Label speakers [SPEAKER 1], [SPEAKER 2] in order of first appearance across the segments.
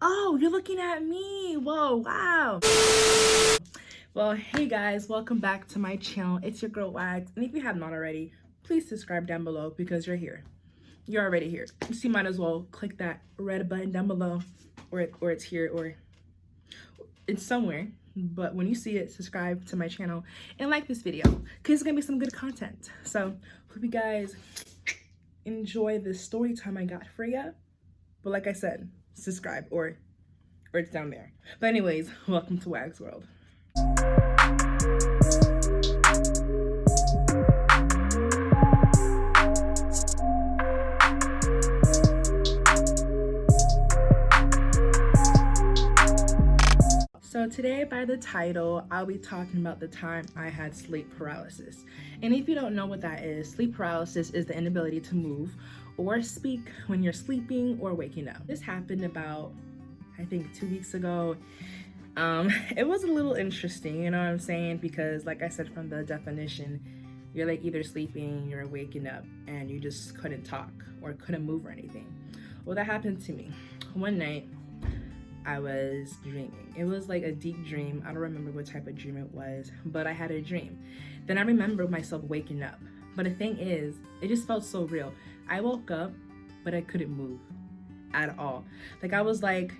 [SPEAKER 1] Oh, you're looking at me. Whoa, wow. Well, hey guys, welcome back to my channel. It's your girl Wags, and if you have not already, please subscribe down below because you're here. You're already here. So you might as well click that red button down below, or it's here, or it's somewhere. But when you see it, subscribe to my channel and like this video because it's gonna be some good content. So hope you guys enjoy the story time I got for you. But like I said, subscribe or it's down there. But anyways, welcome to Wags World. So today, by the title, I'll be talking about the time I had sleep paralysis. And if you don't know what that is, sleep paralysis is the inability to move or speak when you're sleeping or waking up. This happened about, I think, 2 weeks ago. It was a little interesting, you know what I'm saying? Because like I said from the definition, you're like either sleeping, you're waking up, and you just couldn't talk or couldn't move or anything. Well, that happened to me. One night, I was dreaming. It was like a deep dream. I don't remember what type of dream it was, but I had a dream. Then I remember myself waking up. But the thing is, it just felt so real. I woke up, but I couldn't move at all. Like I was like,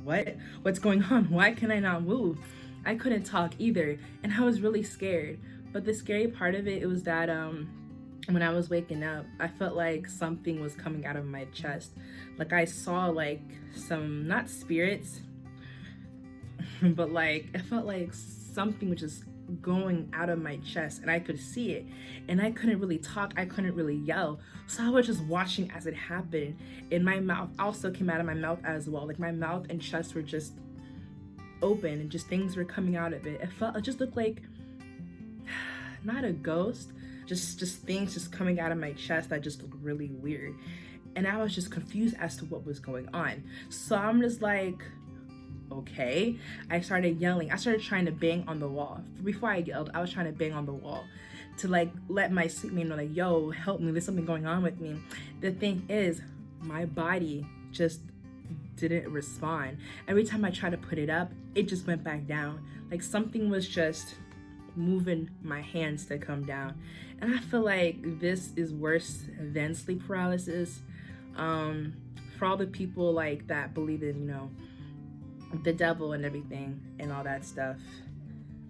[SPEAKER 1] what's going on? Why can I not move? I couldn't talk either, and I was really scared. But the scary part of it was that when I was waking up, I felt like something was coming out of my chest. Like I saw like some, not spirits, but like it felt like something was just going out of my chest, and I could see it, and I couldn't really talk, I couldn't really yell. So I was just watching as it happened, and my mouth also came out of my mouth as well. Like my mouth and chest were just open, and just things were coming out of it. It just looked like not a ghost, just things just coming out of my chest that just looked really weird. And I was just confused as to what was going on. So I'm just like, okay. I started yelling. I started trying to bang on the wall. Before I yelled, I was trying to bang on the wall to like let my sleepmate know like, yo, help me, there's something going on with me. The thing is, my body just didn't respond. Every time I tried to put it up, it just went back down. Like something was just moving my hands to come down. And I feel like this is worse than sleep paralysis. For all the people like that believe in, you know, the devil and everything and all that stuff,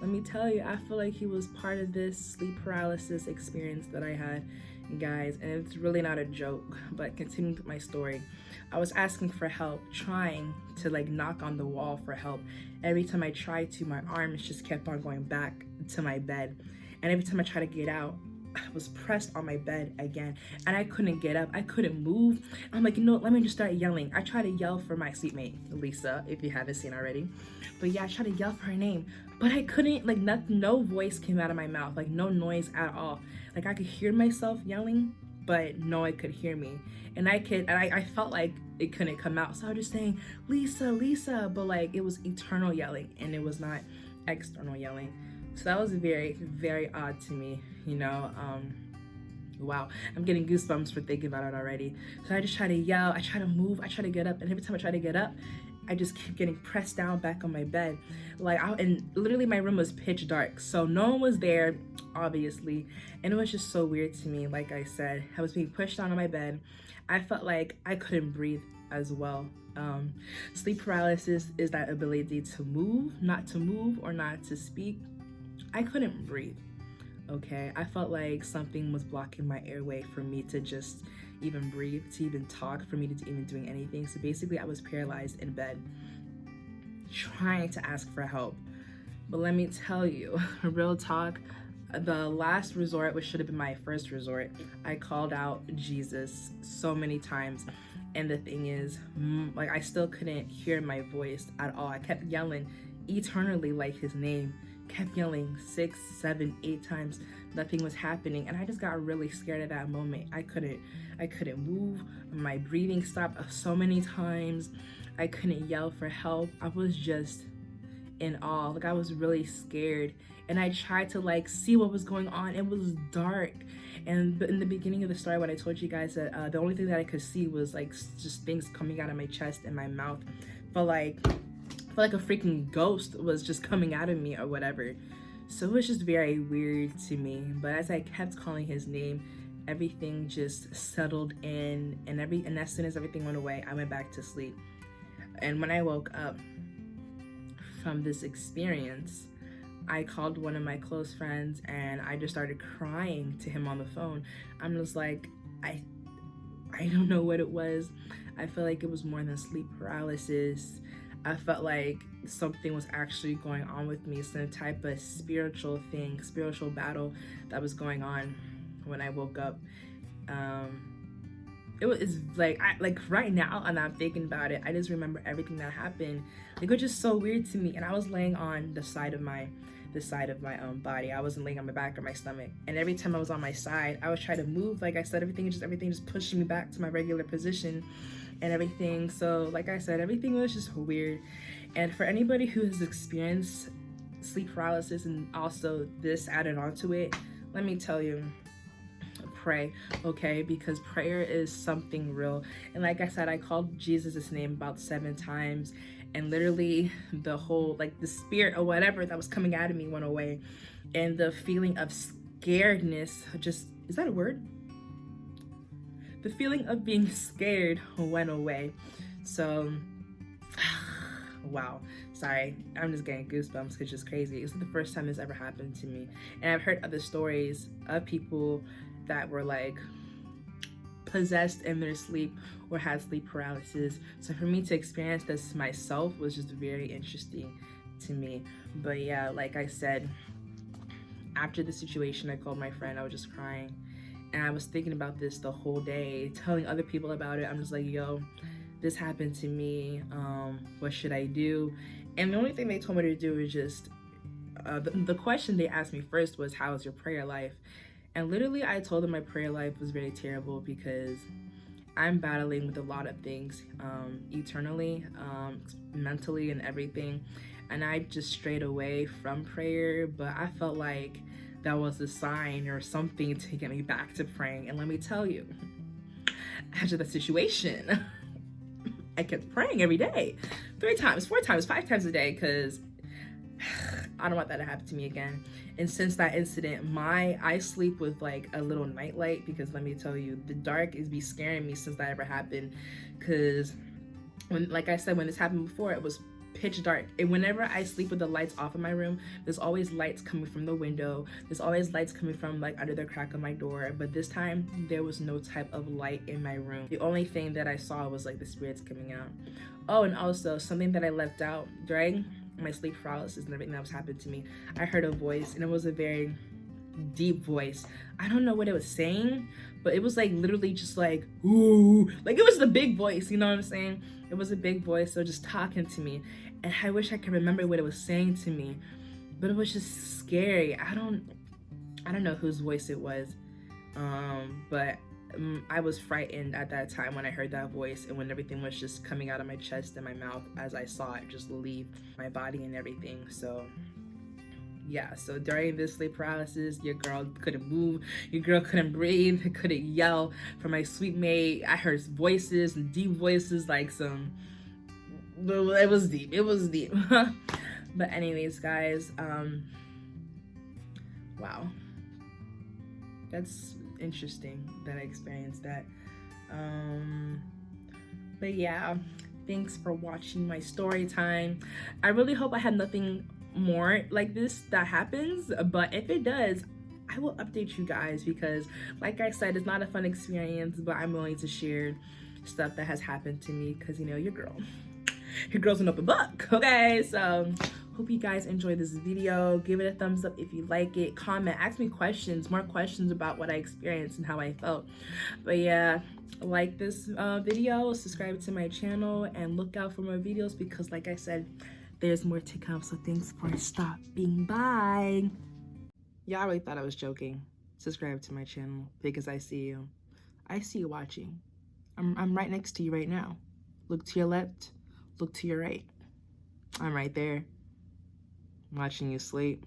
[SPEAKER 1] let me tell you, I feel like he was part of this sleep paralysis experience that I had, guys. And it's really not a joke. But continuing with my story, I was asking for help, trying to like knock on the wall for help. Every time I tried to, my arms just kept on going back to my bed, and every time I tried to get out, I was pressed on my bed again, and I couldn't get up, I couldn't move. I'm like, you know, let me just start yelling. I tried to yell for my seatmate Lisa, if you haven't seen already. But yeah, I tried to yell for her name, but I couldn't, like no voice came out of my mouth, like no noise at all. Like I could hear myself yelling, but no one could hear me. And I felt like it couldn't come out. So I was just saying, Lisa, Lisa, but like it was eternal yelling and it was not external yelling. So that was very, very odd to me, you know. Wow, I'm getting goosebumps for thinking about it already. So I just try to yell, I try to move, I try to get up, and every time I try to get up, I just keep getting pressed down back on my bed. And literally my room was pitch dark, so no one was there, obviously, and it was just so weird to me. Like I said, I was being pushed down on my bed. I felt like I couldn't breathe as well. Sleep paralysis is that ability to move, not to move, or not to speak. I couldn't breathe, okay? I felt like something was blocking my airway for me to just even breathe, to even talk, for me to even doing anything. So basically I was paralyzed in bed, trying to ask for help. But let me tell you, real talk, the last resort, which should have been my first resort, I called out Jesus so many times. And the thing is, like I still couldn't hear my voice at all. I kept yelling eternally like his name, kept yelling 6, 7, 8 times. Nothing was happening, and I just got really scared at that moment. I couldn't move. My breathing stopped so many times. I couldn't yell for help. I was just in awe. Like I was really scared, and I tried to like see what was going on. It was dark, and in the beginning of the story, when I told you guys that the only thing that I could see was like just things coming out of my chest and my mouth, felt like a freaking ghost was just coming out of me or whatever. So it was just very weird to me. But as I kept calling his name, everything just settled in, and as soon as everything went away, I went back to sleep. And when I woke up from this experience, I called one of my close friends and I just started crying to him on the phone. I'm just like, I don't know what it was. I feel like it was more than sleep paralysis. I felt like something was actually going on with me, some type of spiritual battle that was going on when I woke up. It's like right now, and I'm thinking about it, I just remember everything that happened. Like, it was just so weird to me. And I was laying on the side of my body. I wasn't laying on my back or my stomach. And every time I was on my side, I was trying to move. Like I said, everything just pushing me back to my regular position and everything. So like I said, everything was just weird. And for anybody who has experienced sleep paralysis and also this added onto it, let me tell you, pray, okay? Because prayer is something real. And like I said, I called Jesus' name about 7 times, and literally the whole, like, the spirit or whatever that was coming out of me went away. And the feeling of scaredness just, is that a word? The feeling of being scared went away. So, wow. Sorry, I'm just getting goosebumps because it's just crazy. It's the first time this ever happened to me. And I've heard other stories of people that were like possessed in their sleep or had sleep paralysis. So for me to experience this myself was just very interesting to me. But yeah, like I said, after the situation, I called my friend. I was just crying, and I was thinking about this the whole day, telling other people about it. I'm just like, yo, this happened to me. What should I do? And the only thing they told me to do is just the question they asked me first was, how's your prayer life? And literally I told them my prayer life was very terrible because I'm battling with a lot of things eternally, mentally and everything. And I just strayed away from prayer, but I felt like that was a sign or something to get me back to praying. And let me tell you, after the situation, I kept praying every day, 3 times, 4 times, 5 times a day, because I don't want that to happen to me again. And since that incident, I sleep with like a little nightlight, because let me tell you, the dark is be scaring me since that ever happened. Because when, like I said, when this happened before, it was pitch dark. And whenever I sleep with the lights off in my room, there's always lights coming from the window. There's always lights coming from like under the crack of my door. But this time there was no type of light in my room. The only thing that I saw was like the spirits coming out. Oh, and also something that I left out during my sleep paralysis and everything that was happening to me, I heard a voice, and it was a very deep voice. I don't know what it was saying, but it was like literally just like, ooh, like it was the big voice, you know what I'm saying? It was a big voice, so just talking to me. And I wish I could remember what it was saying to me, but it was just scary. I don't know whose voice it was, but I was frightened at that time when I heard that voice and when everything was just coming out of my chest and my mouth as I saw it just leave my body and everything. So yeah, so during this sleep paralysis, your girl couldn't move, your girl couldn't breathe, couldn't yell. For my sweet mate, I heard voices and deep voices, like some, it was deep, But anyways, guys, wow, that's interesting that I experienced that. But yeah, thanks for watching my story time. I really hope I had nothing more like this that happens, but if it does, I will update you guys, because like I said, it's not a fun experience, but I'm willing to share stuff that has happened to me, because you know, your girl's an open book. Okay, so hope you guys enjoyed this video. Give it a thumbs up if you like it. Comment, ask me more questions about what I experienced and how I felt. But yeah, like this video, subscribe to my channel, and look out for more videos, because like I said, there's more to come. So thanks for stopping by. Y'all really thought I was joking. Subscribe to my channel, because I see you. I see you watching. I'm right next to you right now. Look to your left, look to your right. I'm right there. watching you sleep.